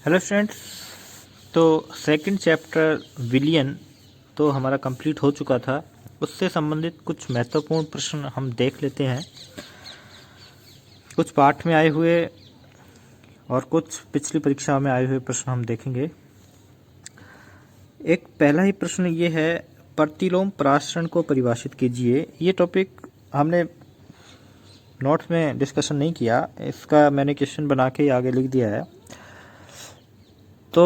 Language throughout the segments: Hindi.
Hello students. तो सेकंड चैप्टर विलियन तो हमारा कंप्लीट हो चुका था। उससे संबंधित कुछ महत्वपूर्ण प्रश्न हम देख लेते हैं। कुछ पाठ में आए हुए और कुछ पिछली परीक्षा में आए हुए प्रश्न हम देखेंगे। एक पहला ही प्रश्न ये है, प्रतिलोम प्रासरण को परिभाषित कीजिए। ये टॉपिक हमने नोट्स में डिस्कशन नहीं किया, इसका मैंने क्वेश्चन बना के आगे लिख दिया है। तो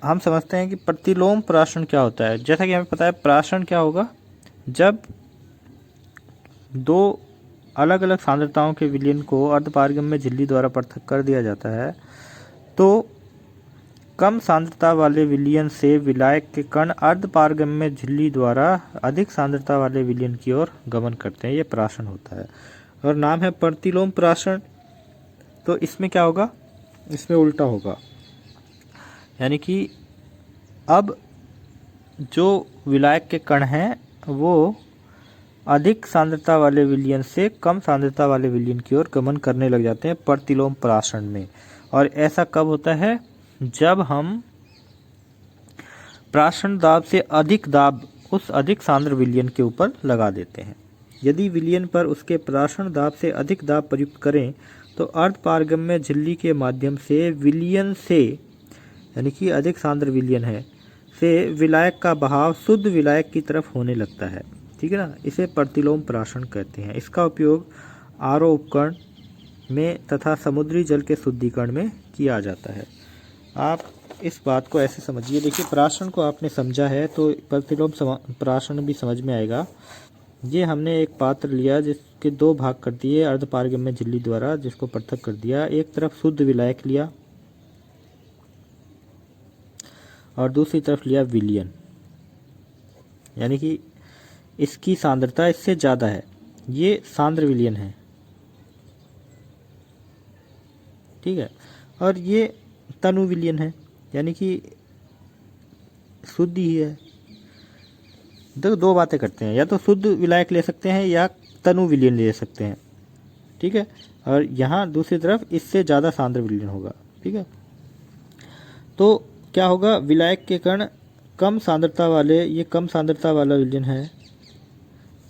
हम समझते हैं कि प्रतिलोम प्रासरण क्या होता है। जैसा कि हमें पता है प्रासरण क्या होगा, जब दो अलग अलग सांद्रताओं के विलयन को अर्धपारगम्य झिल्ली द्वारा पृथक कर दिया जाता है तो कम सांद्रता वाले विलयन से विलायक के कण अर्धपारगम्य झिल्ली द्वारा अधिक सांद्रता वाले विलयन की ओर गमन करते हैं। यह प्रासरण होता है और नाम है प्रतिलोम प्रासरण। तो इसमें क्या होगा, इसमें उल्टा होगा, यानी कि अब जो विलायक के कण हैं वो अधिक सांद्रता वाले विलयन से कम सांद्रता वाले विलयन की ओर गमन करने लग जाते हैं प्रतिलोम प्रासरण में। और ऐसा कब होता है, जब हम प्रासरण दाब से अधिक दाब उस अधिक सांद्र विलयन के ऊपर लगा देते हैं। यदि विलयन पर उसके प्रासरण दाब से अधिक दाब प्रयुक्त करें तो अर्धपारगम्य झिल्ली के माध्यम से विलयन से, यानी कि अधिक सांद्र विलयन है, से विलायक का बहाव शुद्ध विलायक की तरफ होने लगता है। ठीक है ना, इसे प्रतिलोम प्रासरण कहते हैं। इसका उपयोग आरओ उपकरण में तथा समुद्री जल के शुद्धिकरण में किया जाता है। आप इस बात को ऐसे समझिए, देखिए प्रासरण को आपने समझा है तो प्रतिलोम प्रासरण भी समझ में आएगा। ये हमने एक पात्र लिया जिसके दो भाग कर दिए अर्धपारगम्य झिल्ली द्वारा, जिसको पृथक कर दिया। एक तरफ शुद्ध विलायक लिया और दूसरी तरफ लिया विलयन, यानी कि इसकी सांद्रता इससे ज़्यादा है, ये सांद्र विलयन है। ठीक है, और ये तनु विलयन है, यानी कि शुद्ध ही है। दो बातें करते हैं, या तो शुद्ध विलायक ले सकते हैं या तनु विलयन ले सकते हैं। ठीक है, और यहाँ दूसरी तरफ इससे ज़्यादा सांद्र विलयन होगा। ठीक है, तो क्या होगा, विलायक के कण कम सांद्रता वाले, ये कम सांद्रता वाला विलयन है,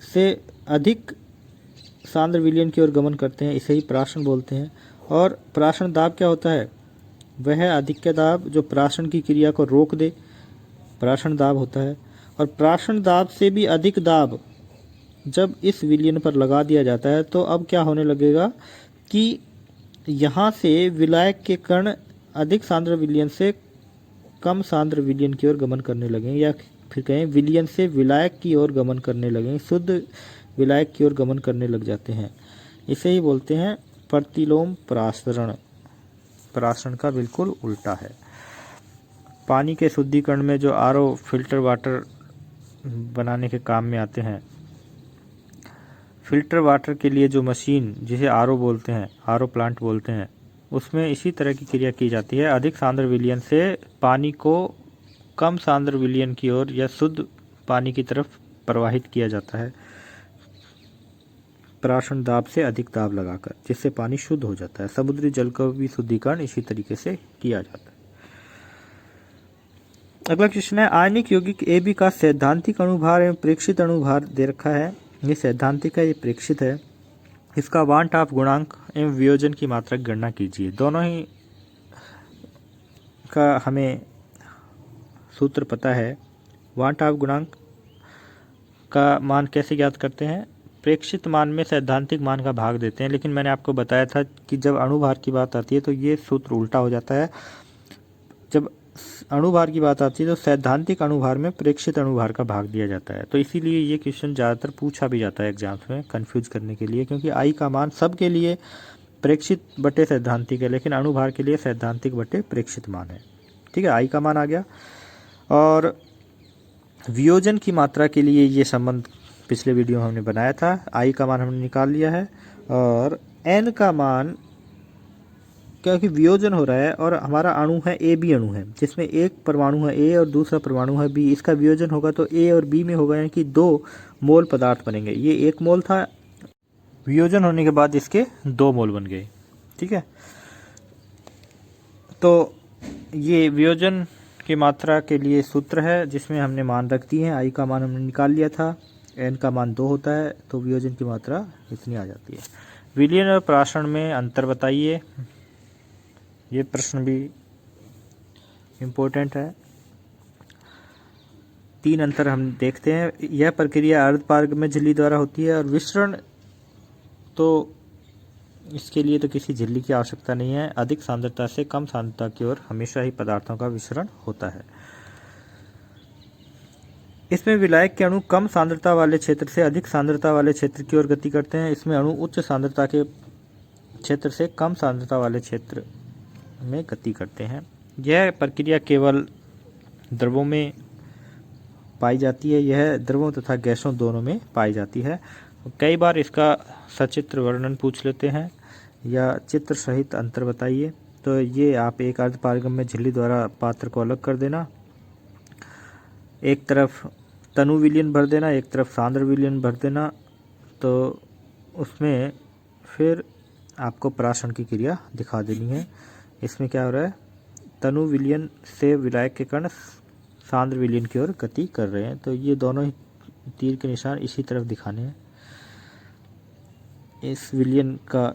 से अधिक सांद्र विलयन की ओर गमन करते हैं, इसे ही प्रासरण बोलते हैं। और प्रासरण दाब क्या होता है, वह अधिक्य दाब जो प्रासरण की क्रिया को रोक दे, प्रासरण दाब होता है। और प्रासरण दाब से भी अधिक दाब जब इस विलयन पर लगा दिया जाता है तो अब क्या होने लगेगा कि यहाँ से विलायक के कण अधिक सांद्र विलयन से कम सांद्र विलयन की ओर गमन करने लगेंगे, या फिर कहें विलयन से विलायक की ओर गमन करने लगेंगे, शुद्ध विलायक की ओर गमन करने लग जाते हैं। इसे ही बोलते हैं प्रतिलोम प्रासरण। प्रासरण का बिल्कुल उल्टा है। पानी के शुद्धिकरण में जो आरओ फिल्टर वाटर बनाने के काम में आते हैं, फिल्टर वाटर के लिए जो मशीन जिसे आरओ बोलते हैं, आरओ प्लांट बोलते हैं, उसमें इसी तरह की क्रिया की जाती है। अधिक सांद्र विलयन से पानी को कम सांद्र विलयन की ओर या शुद्ध पानी की तरफ प्रवाहित किया जाता है प्रासरण दाब से अधिक दाब लगाकर, जिससे पानी शुद्ध हो जाता है। समुद्री जल का भी शुद्धिकरण इसी तरीके से किया जाता है। अगला क्वेश्चन है, आयनिक यौगिक AB का सैद्धांतिक अणुभार एवं प्रेक्षित अणुभार दे रखा है। ये सैद्धांतिक है, ये प्रेक्षित है। इसका वांट ऑफ गुणांक एवं वियोजन की मात्रा की गणना कीजिए। दोनों ही का हमें सूत्र पता है। वांट ऑफ गुणांक का मान कैसे ज्ञात करते हैं, प्रेक्षित मान में सैद्धांतिक मान का भाग देते हैं। लेकिन मैंने आपको बताया था कि जब अणुभार की बात आती है तो ये सूत्र उल्टा हो जाता है। जब अणुभार की बात आती है तो सैद्धांतिक अणुभार में प्रेक्षित अणुभार का भाग दिया जाता है। तो इसीलिए ये क्वेश्चन ज़्यादातर पूछा भी जाता है एग्जाम्स में, कंफ्यूज करने के लिए, क्योंकि आई का मान सबके लिए प्रेक्षित बटे सैद्धांतिक है, लेकिन अणुभार के लिए सैद्धांतिक बटे प्रेक्षित मान है। ठीक है, आई का मान आ गया। और वियोजन की मात्रा के लिए ये संबंध पिछले वीडियो में हमने बनाया था। आई का मान हमने निकाल लिया है, और एन का मान, क्योंकि वियोजन हो रहा है और हमारा अणु है AB अणु है, जिसमें एक परमाणु है A और दूसरा परमाणु है B, इसका वियोजन होगा तो A और B में होगा, यानी कि 2 मोल पदार्थ बनेंगे। ये 1 मोल था, वियोजन होने के बाद इसके 2 मोल बन गए। ठीक है, तो ये वियोजन की मात्रा के लिए सूत्र है जिसमें हमने मान रख दिए हैं। आई का मान हमने निकाल लिया था, एन का मान 2 होता है, तो वियोजन की मात्रा इतनी आ जाती है। विलयन और प्राशन में अंतर बताइए, ये प्रश्न भी इम्पोर्टेंट है। 3 अंतर हम देखते हैं। यह प्रक्रिया अर्धपारगम्य झिल्ली द्वारा होती है, और विसरण तो इसके लिए तो किसी झिल्ली की आवश्यकता नहीं है। अधिक सांद्रता से कम सांद्रता की ओर हमेशा ही पदार्थों का विसरण होता है। इसमें विलायक के अणु कम सांद्रता वाले क्षेत्र से अधिक सांद्रता वाले क्षेत्र की ओर गति करते हैं। इसमें अणु उच्च सांद्रता के क्षेत्र से कम सांद्रता वाले क्षेत्र में गति करते हैं। यह प्रक्रिया केवल द्रवों में पाई जाती है, यह द्रवों तथा गैसों दोनों में पाई जाती है। कई बार इसका सचित्र वर्णन पूछ लेते हैं या चित्र सहित अंतर बताइए। तो ये आप एक अर्धपारगम्य झिल्ली द्वारा पात्र को अलग कर देना, एक तरफ तनु विलयन भर देना, एक तरफ सांद्र विलयन भर देना, तो उसमें फिर आपको प्राशन की क्रिया दिखा देनी है। इसमें क्या हो रहा है, तनु विलयन से विलायक के कण सांद्र विलयन की ओर गति कर रहे हैं, तो ये दोनों ही तीर के निशान इसी तरफ दिखाने हैं। इस विलयन का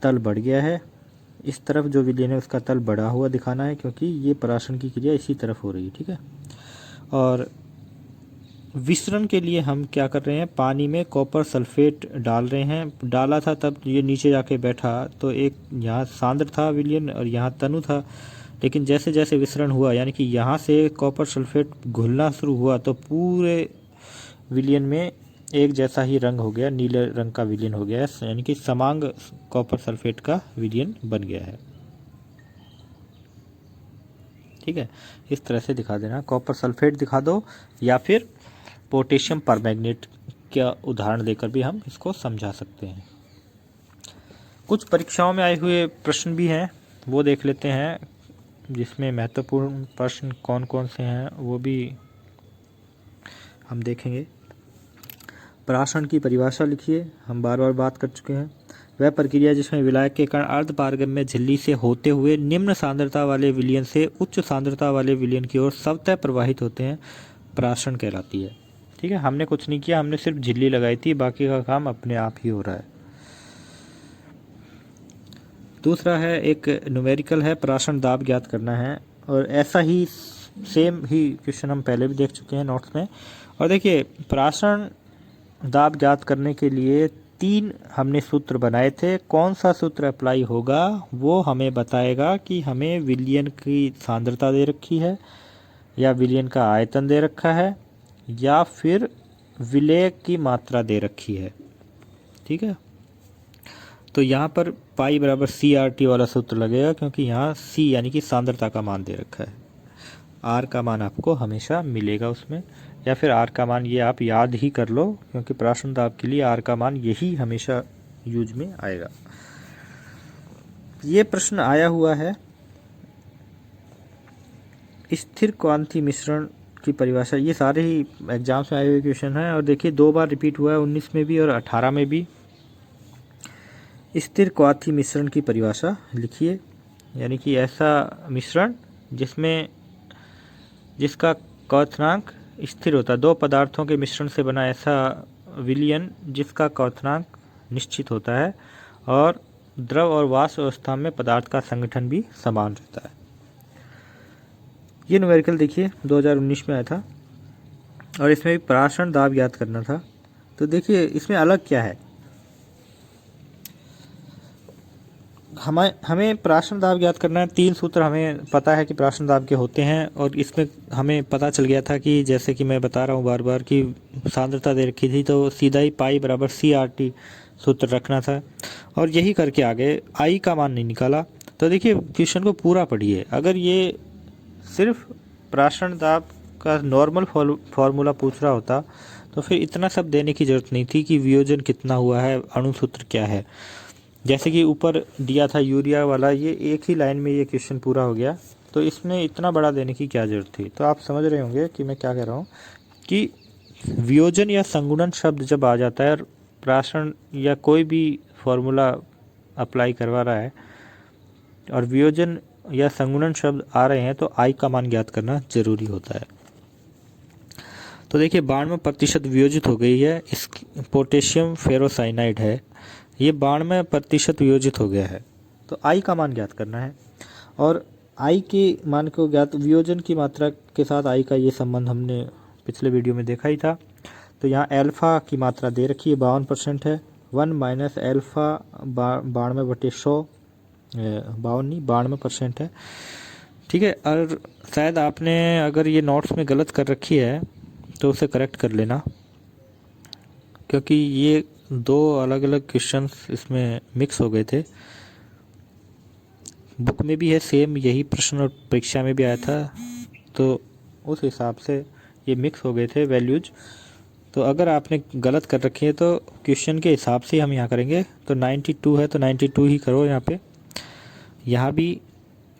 तल बढ़ गया है, इस तरफ जो विलयन है उसका तल बढ़ा हुआ दिखाना है, क्योंकि ये प्राशन की क्रिया इसी तरफ हो रही है। ठीक है। और विसरण के लिए हम क्या कर रहे हैं, पानी में कॉपर सल्फेट डाल रहे हैं। डाला था तब ये नीचे जाके बैठा, तो एक यहाँ सांद्र था विलयन और यहाँ तनु था, लेकिन जैसे जैसे विसरण हुआ, यानी कि यहाँ से कॉपर सल्फेट घुलना शुरू हुआ, तो पूरे विलयन में एक जैसा ही रंग हो गया, नीले रंग का विलयन हो गया है, यानी कि समांग कॉपर सल्फेट का विलयन बन गया है। ठीक है, इस तरह से दिखा देना, कॉपर सल्फेट दिखा दो या फिर पोटेशियम परमैंगनेट का उदाहरण देकर भी हम इसको समझा सकते हैं। कुछ परीक्षाओं में आए हुए प्रश्न भी हैं, वो देख लेते हैं, जिसमें महत्वपूर्ण प्रश्न कौन कौन से हैं वो भी हम देखेंगे। प्राशन की परिभाषा लिखिए, हम बार बार बात कर चुके हैं। वह प्रक्रिया जिसमें विलायक के कण अर्धपारगम्य झिल्ली से होते हुए निम्न सांद्रता वाले विलयन से उच्च सांद्रता वाले विलयन की ओर स्वतः प्रवाहित होते हैं, प्राशन कहलाती है। ठीक है, हमने कुछ नहीं किया, हमने सिर्फ झिल्ली लगाई थी, बाकी का काम अपने आप ही हो रहा है। दूसरा है एक न्यूमेरिकल है, प्राशन दाब ज्ञात करना है, और ऐसा ही सेम ही क्वेश्चन हम पहले भी देख चुके हैं नोट्स में। और देखिए, प्राशन दाब ज्ञात करने के लिए 3 हमने सूत्र बनाए थे। कौन सा सूत्र अप्लाई होगा वो हमें बताएगा कि हमें विलयन की सांद्रता दे रखी है, या विलयन का आयतन दे रखा है, या फिर विलेय की मात्रा दे रखी है। ठीक है, तो यहाँ पर पाई बराबर CRT वाला सूत्र लगेगा, क्योंकि यहाँ C यानी कि सांद्रता का मान दे रखा है। R का मान आपको हमेशा मिलेगा उसमें, या फिर R का मान ये आप याद ही कर लो, क्योंकि प्राशन दाब के लिए R का मान यही हमेशा यूज में आएगा। ये प्रश्न आया हुआ है, स्थिर क्वांति मिश्रण की परिभाषा। ये सारे ही एग्जाम्स में आए हुए क्वेश्चन हैं, और देखिए 2 बार रिपीट हुआ है, 19 में भी और 18 में भी। स्थिर क्वांति मिश्रण की परिभाषा लिखिए, यानी कि ऐसा मिश्रण जिसका क्वथनांक स्थिर होता है। 2 पदार्थों के मिश्रण से बना ऐसा विलयन जिसका क्वथनांक निश्चित होता है, और द्रव और वाष्प अवस्था में पदार्थ का संगठन भी समान रहता है। ये न्यूमेरिकल देखिए 2019 में आया था, और इसमें भी प्राशन दाब ज्ञात करना था। तो देखिए इसमें अलग क्या है, हमें प्राशन दाब ज्ञात करना है। 3 सूत्र हमें पता है कि प्राशन दाब के होते हैं, और इसमें हमें पता चल गया था कि जैसे कि मैं बता रहा हूँ बार बार कि सांद्रता दे रखी थी, तो सीधा ही पाई बराबर CRT सूत्र रखना था, और यही करके आगे आई का मान नहीं निकाला। तो देखिए क्वेश्चन को पूरा पढ़िए, अगर ये सिर्फ प्राशन दाब का नॉर्मल फॉर्मूला पूछ रहा होता तो फिर इतना सब देने की ज़रूरत नहीं थी कि वियोजन कितना हुआ है, अणुसूत्र क्या है। जैसे कि ऊपर दिया था यूरिया वाला, ये एक ही लाइन में ये क्वेश्चन पूरा हो गया, तो इसमें इतना बड़ा देने की क्या ज़रूरत थी। तो आप समझ रहे होंगे कि मैं क्या कह रहा हूँ, कि वियोजन या संगुणन शब्द जब आ जाता है और प्राशन या कोई भी फॉर्मूला अप्लाई करवा रहा है, और वियोजन या संगुणन शब्द आ रहे हैं तो आई का मान ज्ञात करना जरूरी होता है। तो देखिए 92% वियोजित हो गई है, इस पोटेशियम फेरोसाइनाइड है, ये 92% वियोजित हो गया है। तो आई का मान ज्ञात करना है, और आई के मान को ज्ञात, वियोजन की मात्रा के साथ आई का ये संबंध हमने पिछले वीडियो में देखा ही था। तो यहाँ एल्फ़ा की मात्रा दे रखी है 52% है, 1 माइनस एल्फ़ा 92/100, 52 नहीं 92% है, ठीक है। और शायद आपने अगर ये नोट्स में गलत कर रखी है तो उसे करेक्ट कर लेना, क्योंकि ये दो अलग अलग क्वेश्चंस इसमें मिक्स हो गए थे। बुक में भी है सेम यही प्रश्न और परीक्षा में भी आया था, तो उस हिसाब से ये मिक्स हो गए थे वैल्यूज। तो अगर आपने गलत कर रखी है तो क्वेश्चन के हिसाब से हम यहाँ करेंगे। तो 92 है तो 92 ही करो यहाँ पे। यहाँ भी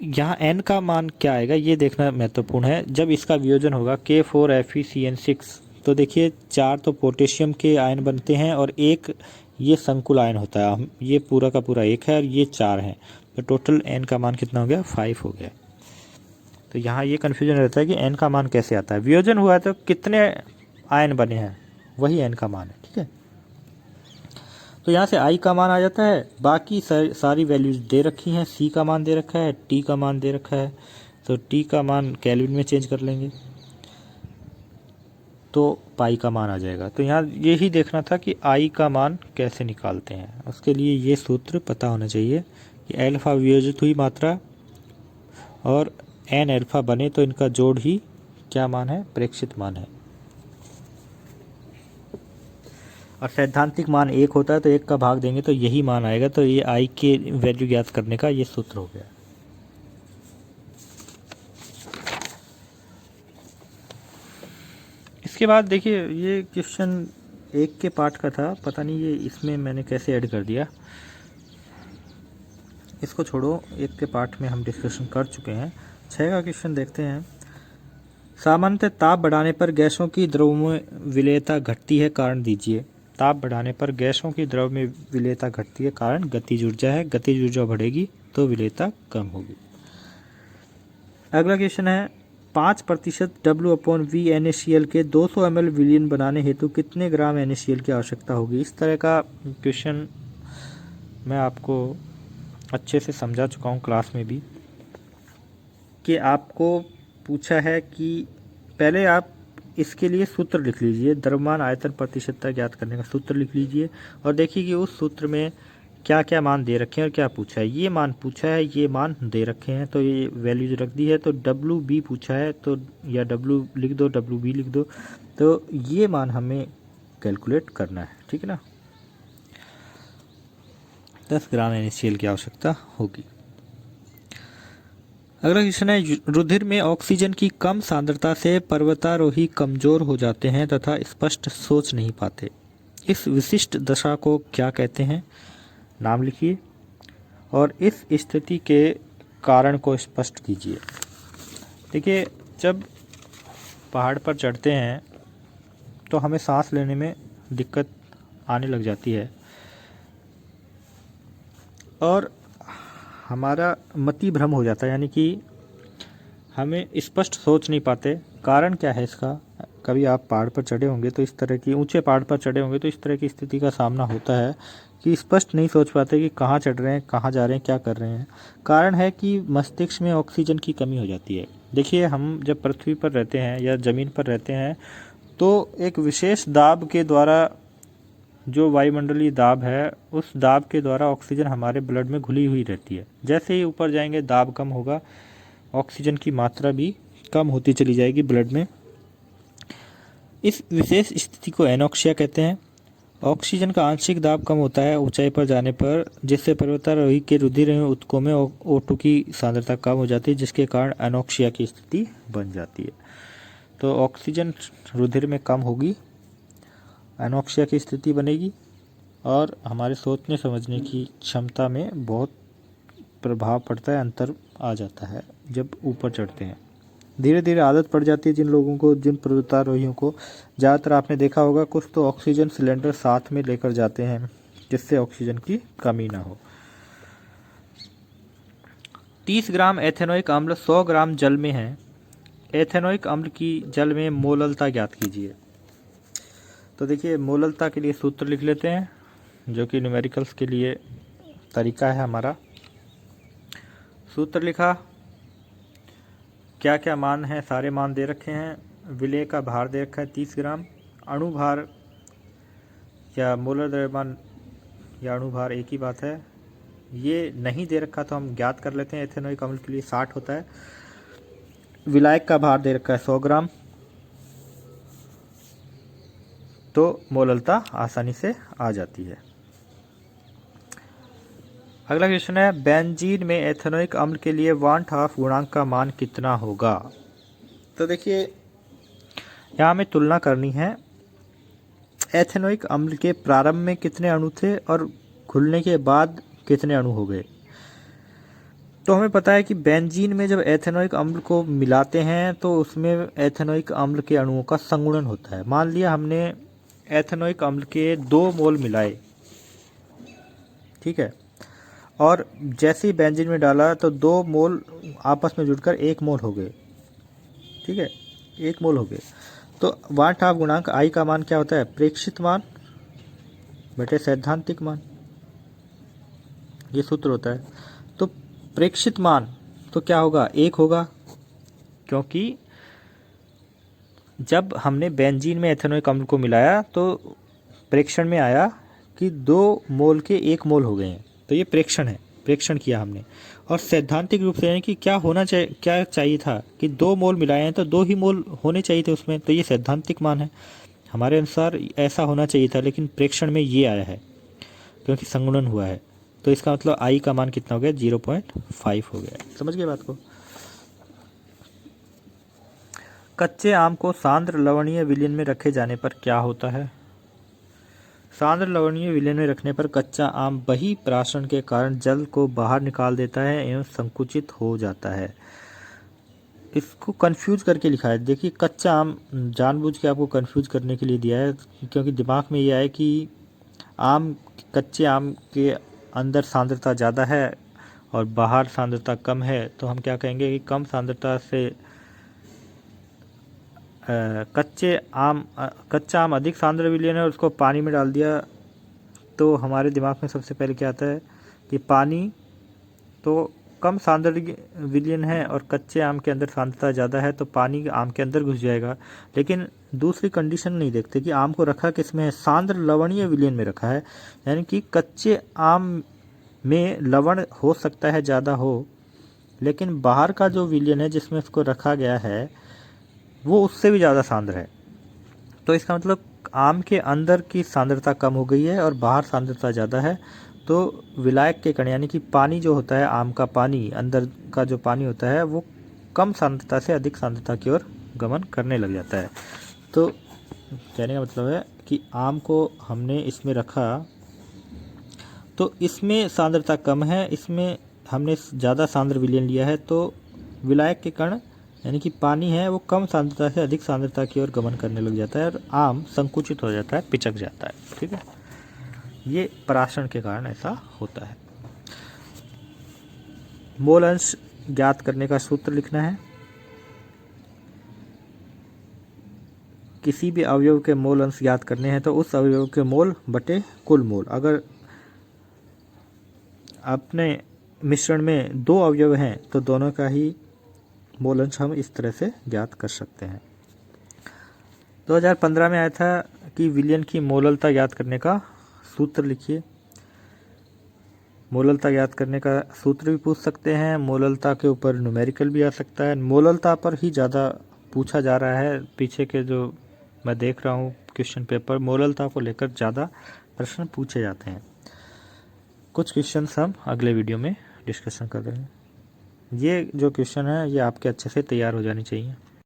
यहाँ n का मान क्या आएगा ये देखना महत्वपूर्ण है। जब इसका वियोजन होगा K4FeCN6, तो देखिए 4 तो पोटेशियम के आयन बनते हैं और एक ये संकुल आयन होता है, ये पूरा का पूरा 1 है और ये 4 हैं, तो टोटल n का मान कितना हो गया, 5 हो गया। तो यहाँ ये कन्फ्यूजन रहता है कि n का मान कैसे आता है। वियोजन हुआ है तो कितने आयन बने हैं वही n का मान है, ठीक है। तो यहाँ से I का मान आ जाता है, बाकी सारी वैल्यूज दे रखी हैं। C का मान दे रखा है, T का मान दे रखा है, तो T का मान केल्विन में चेंज कर लेंगे तो पाई का मान आ जाएगा। तो यहाँ यही देखना था कि I का मान कैसे निकालते हैं, उसके लिए ये सूत्र पता होना चाहिए कि एल्फ़ा वियोजित हुई मात्रा और n एल्फ़ा बने तो इनका जोड़ ही क्या मान है, प्रेक्षित मान है। और सैद्धांतिक मान 1 होता है तो 1 का भाग देंगे तो यही मान आएगा। तो ये आई के वैल्यू ज्ञात करने का ये सूत्र हो गया। इसके बाद देखिए ये क्वेश्चन 1 के पार्ट का था, पता नहीं ये इसमें मैंने कैसे ऐड कर दिया, इसको छोड़ो, 1 के पार्ट में हम डिस्कशन कर चुके हैं। 6 का क्वेश्चन देखते हैं। सामान्यतः ताप बढ़ाने पर गैसों की द्रव में विलेयता घटती है, कारण दीजिए। ताप बढ़ाने पर गैसों की द्रव में विलेयता घटती है, कारण गतिज ऊर्जा है, गतिज ऊर्जा बढ़ेगी तो विलेयता कम होगी। अगला क्वेश्चन है 5% W/V NaCl के 200 ml विलयन बनाने हेतु कितने ग्राम NaCl की आवश्यकता होगी। इस तरह का क्वेश्चन मैं आपको अच्छे से समझा चुका हूँ क्लास में भी, कि आपको पूछा है कि पहले आप इसके लिए सूत्र लिख लीजिए, द्रव्यमान आयतन प्रतिशतता ज्ञात करने का सूत्र लिख लीजिए और देखिए कि उस सूत्र में क्या क्या मान दे रखे हैं और क्या पूछा है। ये मान पूछा है, ये मान दे रखे हैं, तो ये वैल्यूज रख दी है। तो WB पूछा है तो या W लिख दो, WB लिख दो, तो ये मान हमें कैलकुलेट करना है, ठीक है ना। 10 ग्राम NaCl की आवश्यकता होगी। अगला क्वेश्चन है रुधिर में ऑक्सीजन की कम सांद्रता से पर्वतारोही कमजोर हो जाते हैं तथा स्पष्ट सोच नहीं पाते। इस विशिष्ट दशा को क्या कहते हैं, नाम लिखिए और इस स्थिति के कारण को स्पष्ट कीजिए। देखिए जब पहाड़ पर चढ़ते हैं तो हमें सांस लेने में दिक्कत आने लग जाती है और हमारा मति भ्रम हो जाता है, यानी कि हमें स्पष्ट सोच नहीं पाते। कारण क्या है इसका, कभी आप पहाड़ पर चढ़े होंगे तो इस तरह की, ऊंचे पहाड़ पर चढ़े होंगे तो इस तरह की स्थिति का सामना होता है कि स्पष्ट नहीं सोच पाते कि कहाँ चढ़ रहे हैं, कहाँ जा रहे हैं, क्या कर रहे हैं। कारण है कि मस्तिष्क में ऑक्सीजन की कमी हो जाती है। देखिए हम जब पृथ्वी पर रहते हैं या ज़मीन पर रहते हैं तो एक विशेष दाब के द्वारा, जो वायुमंडलीय दाब है, उस दाब के द्वारा ऑक्सीजन हमारे ब्लड में घुली हुई रहती है। जैसे ही ऊपर जाएंगे दाब कम होगा, ऑक्सीजन की मात्रा भी कम होती चली जाएगी ब्लड में। इस विशेष स्थिति को एनोक्सिया कहते हैं। ऑक्सीजन का आंशिक दाब कम होता है ऊंचाई पर जाने पर, जिससे पर्वतारोही के रुधिर एवं ऊतकों में O2 की सांद्रता कम हो जाती है, जिसके कारण एनोक्सिया की स्थिति बन जाती है। तो ऑक्सीजन रुधिर में कम होगी, एनोक्सिया की स्थिति बनेगी और हमारे सोचने समझने की क्षमता में बहुत प्रभाव पड़ता है, अंतर आ जाता है जब ऊपर चढ़ते हैं। धीरे धीरे आदत पड़ जाती है जिन लोगों को, जिन पर्वतारोहियों को। ज़्यादातर आपने देखा होगा कुछ तो ऑक्सीजन सिलेंडर साथ में लेकर जाते हैं जिससे ऑक्सीजन की कमी ना हो। 30 ग्राम एथेनोइक अम्ल 100 ग्राम जल में है। एथेनोइक अम्ल की जल में मोललता ज्ञात कीजिए। तो देखिए मोललता के लिए सूत्र लिख लेते हैं, जो कि न्यूमेरिकल्स के लिए तरीका है हमारा। सूत्र लिखा, क्या क्या मान है, सारे मान दे रखे हैं। विलेय का भार दे रखा है 30 ग्राम। अणु भार या मोलर द्रव्यमान या अणु भार एक ही बात है। ये नहीं दे रखा तो हम ज्ञात कर लेते हैं। एथेनोइक अम्ल के लिए 60 होता है। विलायक का भार दे रखा है 100 ग्राम, तो मोललता आसानी से आ जाती है। अगला क्वेश्चन है, बेंजीन में एथेनोइक अम्ल के लिए वांट ऑफ गुणांक का मान कितना होगा। तो देखिए यहाँ हमें तुलना करनी है, एथेनोइक अम्ल के प्रारंभ में कितने अणु थे और घुलने के बाद कितने अणु हो गए। तो हमें पता है कि बेंजीन में जब एथेनोइक अम्ल को मिलाते हैं तो उसमें एथेनोइक अम्ल के अणुओं का संगुणन होता है। मान लिया हमने एथेनोइक अम्ल के 2 मोल मिलाए, ठीक है, और जैसे ही बेंजीन में डाला तो 2 मोल आपस में जुड़कर 1 मोल हो गए, ठीक है, 1 मोल हो गए। तो वाट ऑफ गुणांक आई का मान क्या होता है, प्रेक्षित मान बटे सैद्धांतिक मान, ये सूत्र होता है। तो प्रेक्षित मान तो क्या होगा, 1 होगा, क्योंकि जब हमने बेंजीन में एथेनोइक अम्ल को मिलाया तो प्रेक्षण में आया कि 2 मोल के 1 मोल हो गए हैं। तो ये प्रेक्षण है, प्रेक्षण किया हमने। और सैद्धांतिक रूप से यानी कि क्या होना चाहिए, क्या चाहिए था कि 2 मोल मिलाए हैं तो 2 ही मोल होने चाहिए थे उसमें, तो ये सैद्धांतिक मान है। हमारे अनुसार ऐसा होना चाहिए था, लेकिन प्रेक्षण में ये आया है क्योंकि संगुणन हुआ है। तो इसका मतलब आई का मान कितना हो गया, 0.5 हो गया। समझ गए बात को। कच्चे आम को सांद्र लवणीय विलयन में रखे जाने पर क्या होता है। सांद्र लवणीय विलयन में रखने पर कच्चा आम बहिःप्राशन के कारण जल को बाहर निकाल देता है एवं संकुचित हो जाता है। इसको कंफ्यूज करके लिखा है। देखिए कच्चा आम जानबूझ के आपको कंफ्यूज करने के लिए दिया है, क्योंकि दिमाग में ये आए कि कच्चे आम के अंदर सांद्रता ज़्यादा है और बाहर सांद्रता कम है, तो हम क्या कहेंगे कि कम सांद्रता से कच्चा आम अधिक सांद्र विलयन है और उसको पानी में डाल दिया, तो हमारे दिमाग में सबसे पहले क्या आता है कि पानी तो कम सांद्र विलयन है और कच्चे आम के अंदर सांद्रता ज़्यादा है, तो पानी आम के अंदर घुस जाएगा। लेकिन दूसरी कंडीशन नहीं देखते कि आम को रखा किस में है, सांद्र लवणीय विलयन में रखा है, यानी कि कच्चे आम में लवण हो सकता है ज़्यादा हो, लेकिन बाहर का जो विलयन है जिसमें उसको रखा गया है वो उससे भी ज़्यादा सांद्र है। तो इसका मतलब आम के अंदर की सांद्रता कम हो गई है और बाहर सांद्रता ज़्यादा है। तो विलायक के कण यानी कि पानी जो होता है, आम का पानी, अंदर का जो पानी होता है वो कम सांद्रता से अधिक सांद्रता की ओर गमन करने लग जाता है। तो कहने का मतलब है कि आम को हमने इसमें रखा तो इसमें सांद्रता कम है, इसमें हमने ज़्यादा सांद्र विलयन लिया है, तो विलायक के कण यानी कि पानी है वो कम सांद्रता से अधिक सांद्रता की ओर गमन करने लग जाता है और आम संकुचित हो जाता है, पिचक जाता है। ठीक है, ये पराशरण के कारण ऐसा होता है। मोल अंश ज्ञात करने का सूत्र लिखना है। किसी भी अवयव के मोल अंश ज्ञात करने हैं तो उस अवयव के मोल बटे कुल मोल। अगर अपने मिश्रण में 2 अवयव हैं तो दोनों का ही मोल अंश हम इस तरह से ज्ञात कर सकते हैं। 2015 में आया था कि विलयन की मोललता ज्ञात करने का सूत्र लिखिए। मोललता ज्ञात करने का सूत्र भी पूछ सकते हैं, मोललता के ऊपर न्यूमेरिकल भी आ सकता है। मोललता पर ही ज़्यादा पूछा जा रहा है, पीछे के जो मैं देख रहा हूँ क्वेश्चन पेपर, मोललता को लेकर ज़्यादा प्रश्न पूछे जाते हैं। कुछ क्वेश्चंस हम अगले वीडियो में डिस्कशन कर रहे हैं। ये जो क्वेश्चन है ये आपके अच्छे से तैयार हो जानी चाहिए।